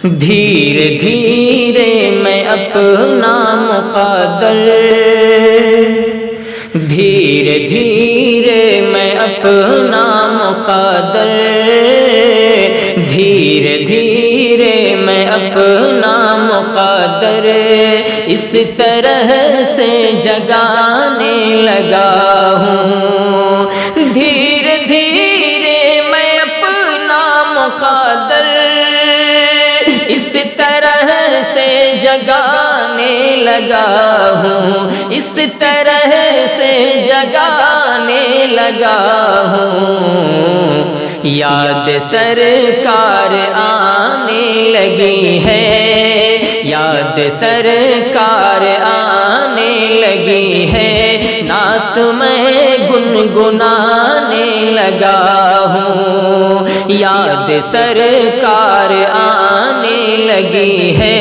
دھیرے دھیرے میں اپنا مقدر، دھیرے دھیرے میں اپنا مقدر، دھیرے دھیرے میں اپنا مقدر اس طرح سے جگانے لگا ہوں، دھیرے دھیرے میں اپنا مقدر اس طرح سے جگانے لگا ہوں، اس طرح سے جگانے لگا ہوں، یاد سرکار آنے لگی ہے، یاد سرکار آنے لگی ہے، نعت میں گنگنانے لگا ہوں، یاد سرکار آنے لگی ہے،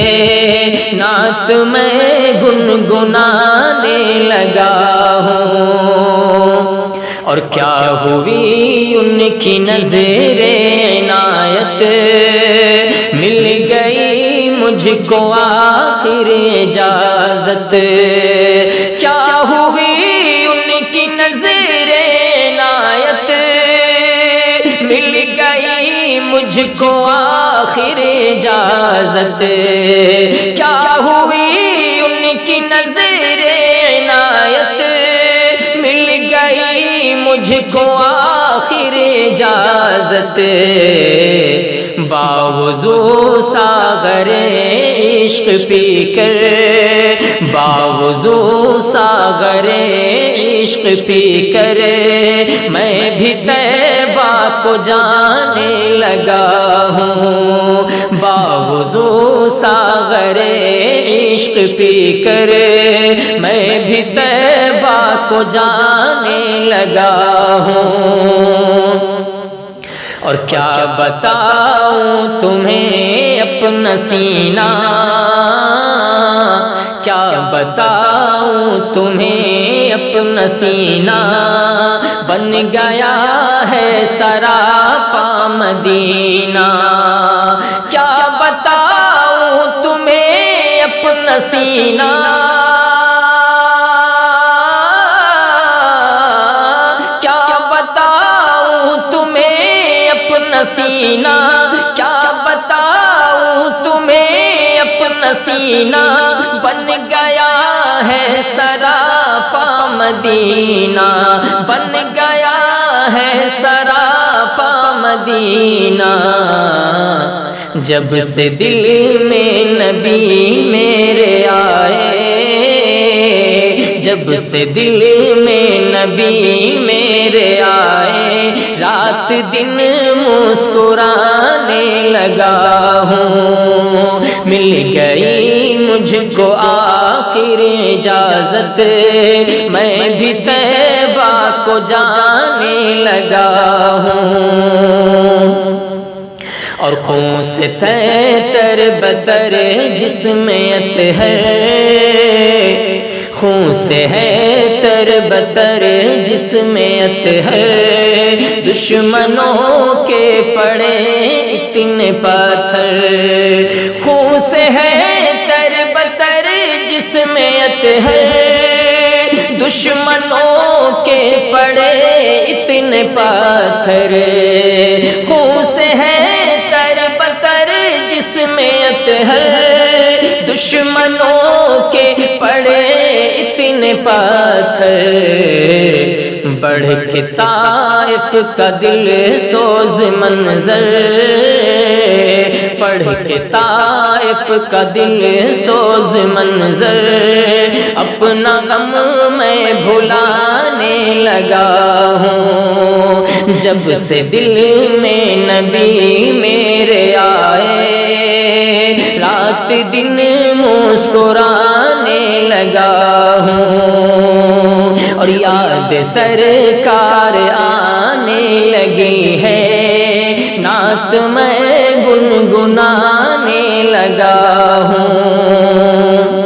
نعت میں گنگنانے لگا ہوں، اور کیا ہوئی ان کی نظر عنایت، مل گئی مجھ کو آخر اجازت، کیا ہوئی ان کی نظر عنایت، مل گئی مجھ کو آخر اجازت، کیا ہوئی ان کی نظر عنایت، مل گئی مجھ کو آخر اجازت، باوضو ساغر عشق پی کر، باوضو ساغر عشق پی کر میں بھی طیبہ کو جانے لگا ہوں، باوضو ساغر عشق پی کر میں بھی طیبہ کو جانے لگا ہوں، اور کیا بتاؤں تمہیں اپنا سینہ، کیا بتاؤں تمہیں اپنا سینہ، بن گیا ہے سراپا مدینہ، کیا بتاؤں تمہیں اپنا سینہ، سینہ، کیا بتاؤں تمہیں اپنا سینہ، بن گیا ہے سراپا مدینہ، بن گیا ہے سراپا مدینہ، جب سے دل میں نبی میرے آئے، جب سے دل میں نبی میرے آئے، رات دن مسکرانے لگا ہوں، مل گئی مجھ کو آخر اجازت، میں بھی طیبہ کو جانے لگا ہوں، اور خون سے تر بتر جسمیت ہے، خون سے ہے تر بتر جسمیت ہے، دشمنوں کے پڑے اتنے پتھر، خون سے ہے تر بتر جسمیت ہے، دشمنوں کے پڑے اتنے پتھر، خون سے ہے تر بتر جسمیت ہے، دشمنوں کے پڑے اتنے پتھر، بڑھ کے طائف کا دل سوز منظر، پڑھ کے طائف کا دل سوز منظر، اپنا غم میں بھلانے لگا ہوں، جب سے دل میں نبی میرے آئے، رات دن مسکرانے لگا ہوں، اور یاد سرکار آنے لگی ہے، نعت میں گنگنانے لگا ہوں،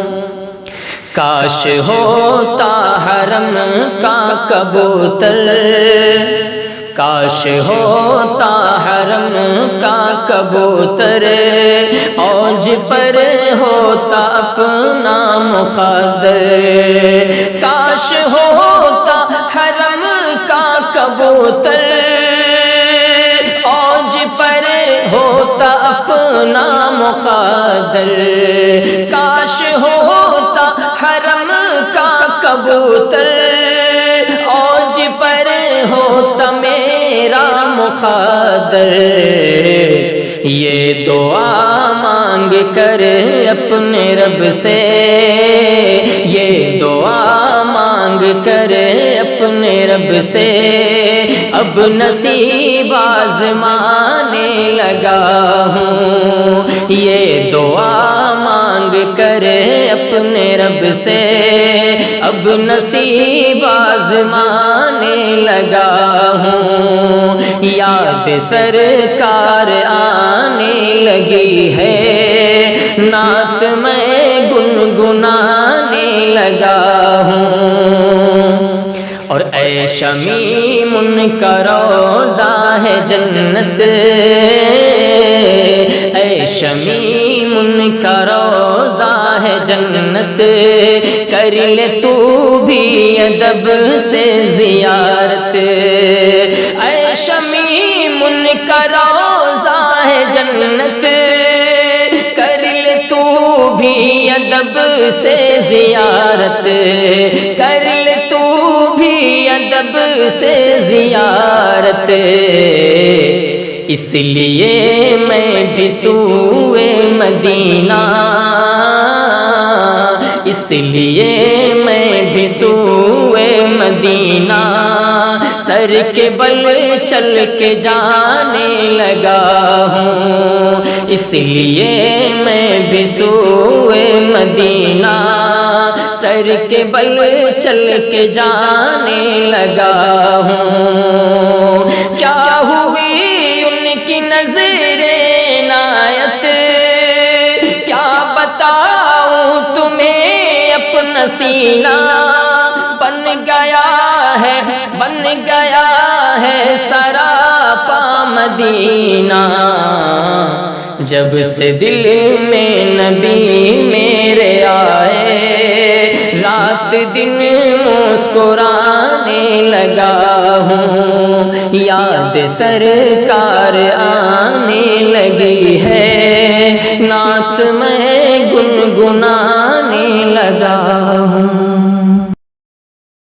کاش ہوتا حرم کا کبوتر، کاش ہوتا حرم کا کبوتر، اور اوج پر ہوتا اپنا مقدر، کاش ہوتا حرم کا کبوتر، اوج پر ہوتا اپنا مقدر، کاش ہوتا حرم کا کبوتر، اوج پر ہوتا میرا مقدر۔ یہ دعا مانگ کر اپنے رب سے، یہ دعا مانگ کر اپنے رب سے، اب نصیب آزمانے لگا ہوں، یہ دعا مانگ کر اپنے رب سے، اب نصیب آزمانے لگا ہوں، یاد سرکار آنے لگی ہے، نعت میں گنگنانے لگا ہوں، اور اے شمیم ان کا روضہ ہے جنت، اے شمیم ان کا روضہ ہے جنت، کر لے تو بھی ادب سے زیارت، اے شمیم ان کا روضہ ہے جنت، کر لے تو بھی ادب سے زیارت، کر لے تو بھی ادب سے زیارت، اس لیے میں بھی سوئے مدینہ، اس لیے میں بھی سوئے مدینہ، سر کے بل چل کے جانے لگا ہوں، اس لیے میں بھی سوئے مدینہ، سر کے بل چل کے جانے لگا ہوں، کیا ہوئی ان کی نظر عنایت، کیا بتاؤں تمہیں اپنا سینہ، بن گیا ہے سراپا مدینہ، جب سے دل میں نبی میرے آئے، رات دن مسکرانے لگا ہوں، یاد سرکار آنے لگی ہے، نعت میں گنگنانے لگا